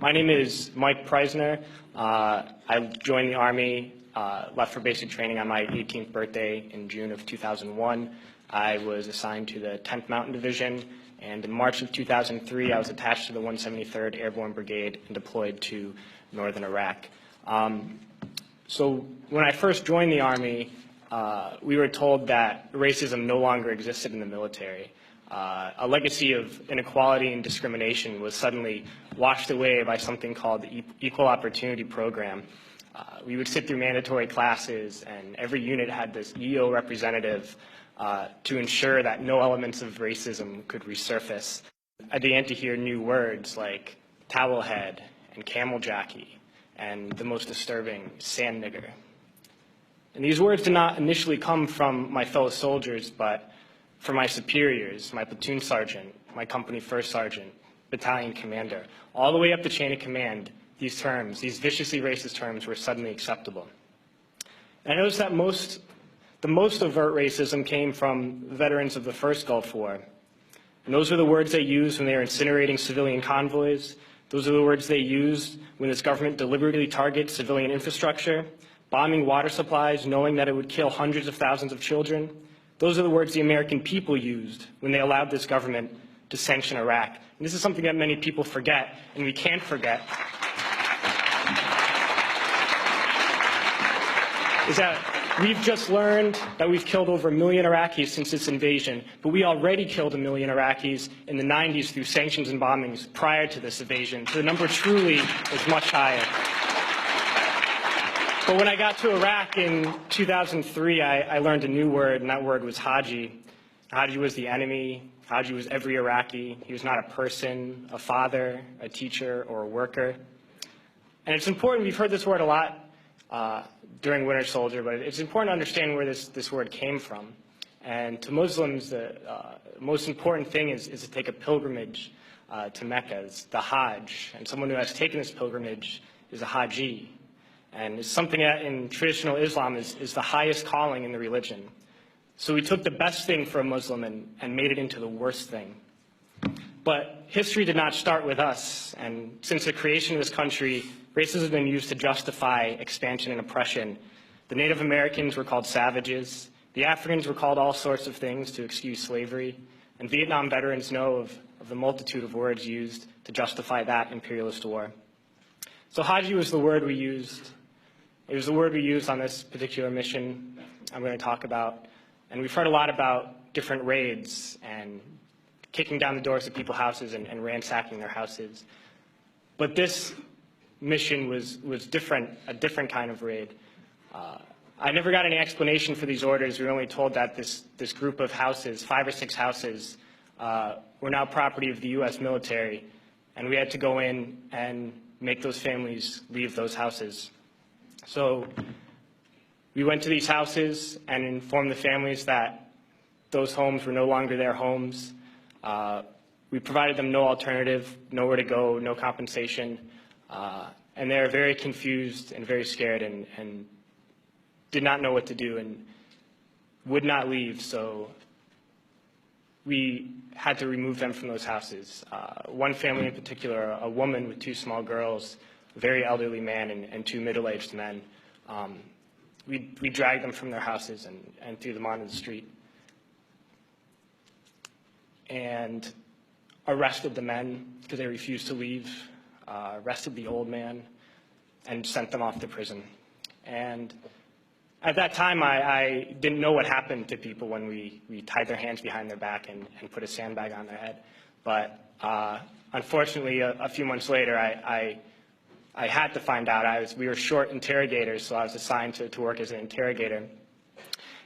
My name is Mike Preisner. I joined the Army, left for basic training on my 18th birthday in June of 2001. I was assigned to the 10th Mountain Division, and in March of 2003, I was attached to the 173rd Airborne Brigade and deployed to northern Iraq. So when I first joined the Army, we were told that racism no longer existed in the military. A legacy of inequality and discrimination was suddenly washed away by something called the Equal Opportunity Program. We would sit through mandatory classes, and every unit had this EO representative to ensure that no elements of racism could resurface. I began to hear new words like towelhead and camel jockey, and the most disturbing, sand nigger. And these words did not initially come from my fellow soldiers, but from my superiors, my platoon sergeant, my company first sergeant, battalion commander. All the way up the chain of command, these terms, these viciously racist terms, were suddenly acceptable. And I noticed that the most overt racism came from veterans of the first Gulf War. And those are the words they used when they were incinerating civilian convoys. Those are the words they used when this government deliberately targets civilian infrastructure, bombing water supplies, knowing that it would kill hundreds of thousands of children. Those are the words the American people used when they allowed this government to sanction Iraq. And this is something that many people forget, and we can't forget, is that we've just learned that we've killed over 1 million Iraqis since this invasion, but we already killed 1 million Iraqis in the 90s through sanctions and bombings prior to this invasion. So the number truly is much higher. But when I got to Iraq in 2003, I learned a new word, and that word was Haji. Haji was the enemy. Haji was every Iraqi. He was not a person, a father, a teacher, or a worker. And it's important, we've heard this word a lot during Winter Soldier, but it's important to understand where this word came from. And to Muslims, the most important thing is to take a pilgrimage to Mecca. It's the Hajj. And someone who has taken this pilgrimage is a Haji. And it's something that in traditional Islam is the highest calling in the religion. So we took the best thing for a Muslim and made it into the worst thing. But history did not start with us. And since the creation of this country, racism has been used to justify expansion and oppression. The Native Americans were called savages. The Africans were called all sorts of things to excuse slavery. And Vietnam veterans know of the multitude of words used to justify that imperialist war. So Haji was the word we used. It was the word we used on this particular mission I'm going to talk about. And we've heard a lot about different raids and kicking down the doors of people's houses and ransacking their houses. But this mission was different, a different kind of raid. I never got any explanation for these orders. We were only told that this group of houses, 5 or 6 houses, were now property of the U.S. military, and we had to go in and make those families leave those houses. So we went to these houses and informed the families that those homes were no longer their homes. We provided them no alternative, nowhere to go, no compensation. And they were very confused and very scared and did not know what to do and would not leave. So we had to remove them from those houses. One family in particular, a woman with 2 small girls, a very elderly man and 2 middle-aged men. We dragged them from their houses and threw them onto the street and arrested the men because they refused to leave, arrested the old man, and sent them off to prison. And at that time, I didn't know what happened to people when we tied their hands behind their back and put a sandbag on their head. But unfortunately, a few months later, I had to find out. We were short interrogators, so I was assigned to work as an interrogator.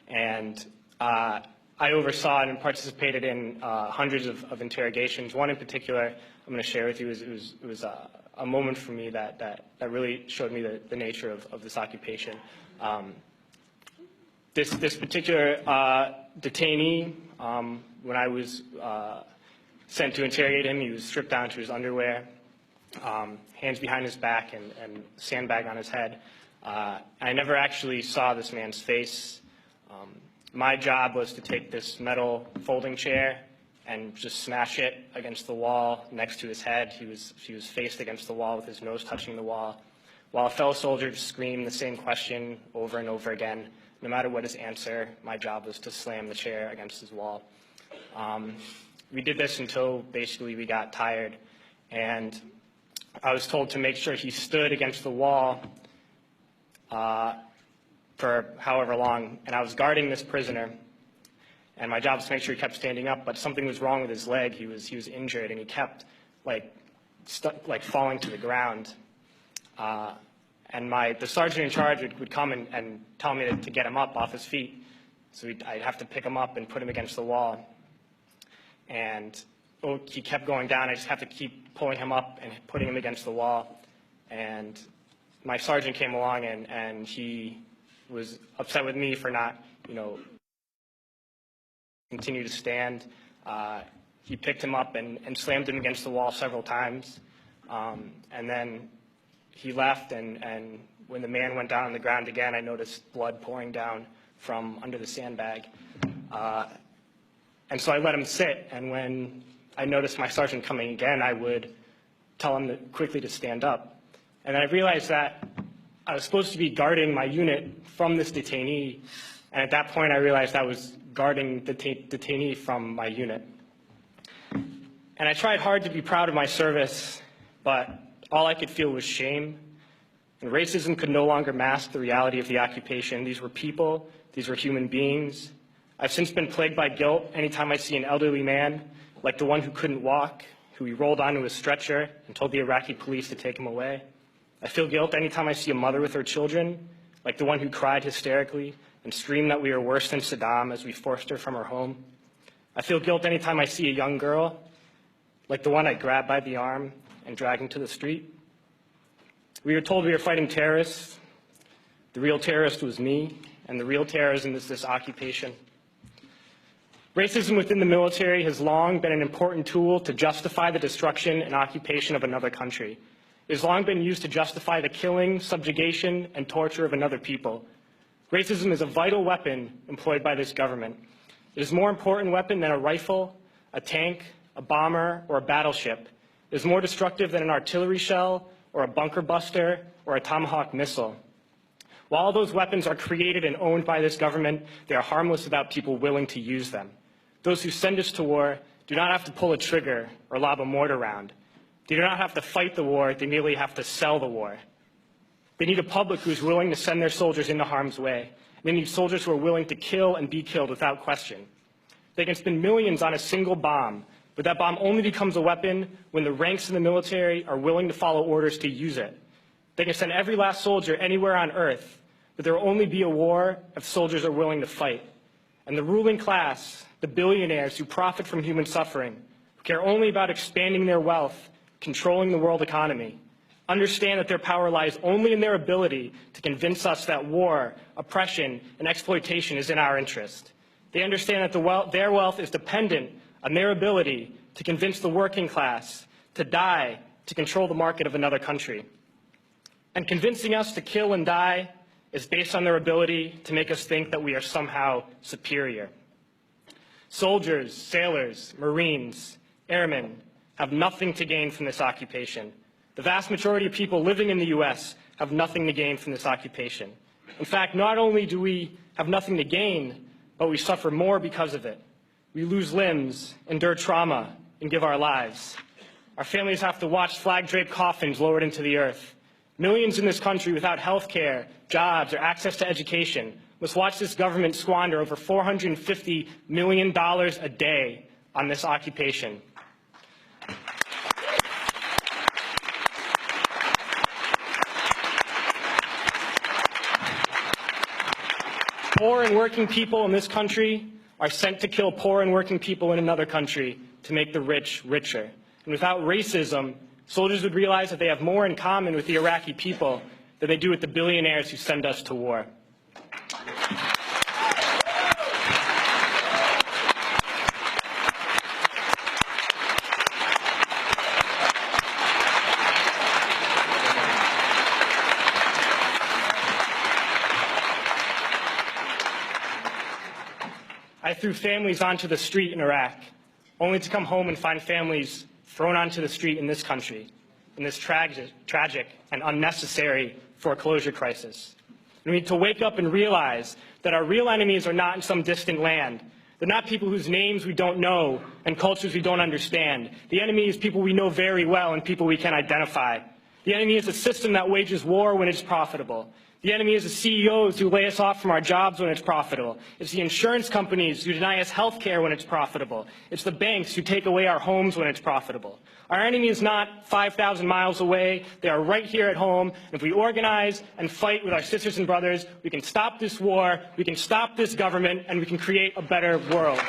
And I oversaw and participated in hundreds of interrogations. One in particular I'm going to share with you. It was a moment for me that really showed me the nature of this occupation. This particular detainee, when I was sent to interrogate him, he was stripped down to his underwear, hands behind his back, and sandbag on his head. I never actually saw this man's face. My job was to take this metal folding chair and just smash it against the wall next to his head. He was faced against the wall with his nose touching the wall, while a fellow soldier screamed the same question over and over again. No matter what his answer, my job was to slam the chair against his wall. We did this until basically we got tired, and I was told to make sure he stood against the wall for however long, and I was guarding this prisoner, and my job was to make sure he kept standing up, but something was wrong with his leg. He was injured, and he kept falling to the ground. And the sergeant in charge would come and tell me to get him up off his feet. So I'd have to pick him up and put him against the wall. And he kept going down. I just have to keep pulling him up and putting him against the wall. And my sergeant came along, and he was upset with me for not, continue to stand. He picked him up and slammed him against the wall several times. And then he left, and when the man went down on the ground again, I noticed blood pouring down from under the sandbag. And so I let him sit, and when I noticed my sergeant coming again, I would tell him quickly to stand up. And I realized that I was supposed to be guarding my unit from this detainee, and at that point I realized I was guarding the detainee from my unit. And I tried hard to be proud of my service, but all I could feel was shame. And racism could no longer mask the reality of the occupation. These were people, these were human beings. I've since been plagued by guilt anytime I see an elderly man, like the one who couldn't walk, who we rolled onto his stretcher and told the Iraqi police to take him away. I feel guilt anytime I see a mother with her children, like the one who cried hysterically and screamed that we were worse than Saddam as we forced her from her home. I feel guilt anytime I see a young girl, like the one I grabbed by the arm and dragged into the street. We were told we were fighting terrorists. The real terrorist was me, and the real terrorism is this occupation. Racism within the military has long been an important tool to justify the destruction and occupation of another country. It has long been used to justify the killing, subjugation, and torture of another people. Racism is a vital weapon employed by this government. It is a more important weapon than a rifle, a tank, a bomber, or a battleship. It is more destructive than an artillery shell, or a bunker buster, or a Tomahawk missile. While all those weapons are created and owned by this government, they are harmless without people willing to use them. Those who send us to war do not have to pull a trigger or lob a mortar round. They do not have to fight the war, they merely have to sell the war. They need a public who is willing to send their soldiers into harm's way. They need soldiers who are willing to kill and be killed without question. They can spend millions on a single bomb, but that bomb only becomes a weapon when the ranks in the military are willing to follow orders to use it. They can send every last soldier anywhere on earth, but there will only be a war if soldiers are willing to fight. And the ruling class, the billionaires who profit from human suffering, who care only about expanding their wealth, controlling the world economy, understand that their power lies only in their ability to convince us that war, oppression, and exploitation is in our interest. They understand that their wealth is dependent on their ability to convince the working class to die to control the market of another country. And convincing us to kill and die is based on their ability to make us think that we are somehow superior. Soldiers, sailors, Marines, airmen have nothing to gain from this occupation. The vast majority of people living in the U.S. have nothing to gain from this occupation. In fact, not only do we have nothing to gain, but we suffer more because of it. We lose limbs, endure trauma, and give our lives. Our families have to watch flag-draped coffins lowered into the earth. Millions in this country without health care, jobs, or access to education must watch this government squander over $450 million a day on this occupation. Poor and working people in this country are sent to kill poor and working people in another country to make the rich richer. And without racism, soldiers would realize that they have more in common with the Iraqi people than they do with the billionaires who send us to war. I threw families onto the street in Iraq. only to come home and find families thrown onto the street in this country, in this tragic and unnecessary foreclosure crisis. We need to wake up and realize that our real enemies are not in some distant land. They're not people whose names we don't know and cultures we don't understand. The enemy is people we know very well and people we can identify. The enemy is a system that wages war when it's profitable. The enemy is the CEOs who lay us off from our jobs when it's profitable. It's the insurance companies who deny us health care when it's profitable. It's the banks who take away our homes when it's profitable. Our enemy is not 5,000 miles away. They are right here at home. And if we organize and fight with our sisters and brothers, we can stop this war, we can stop this government, and we can create a better world.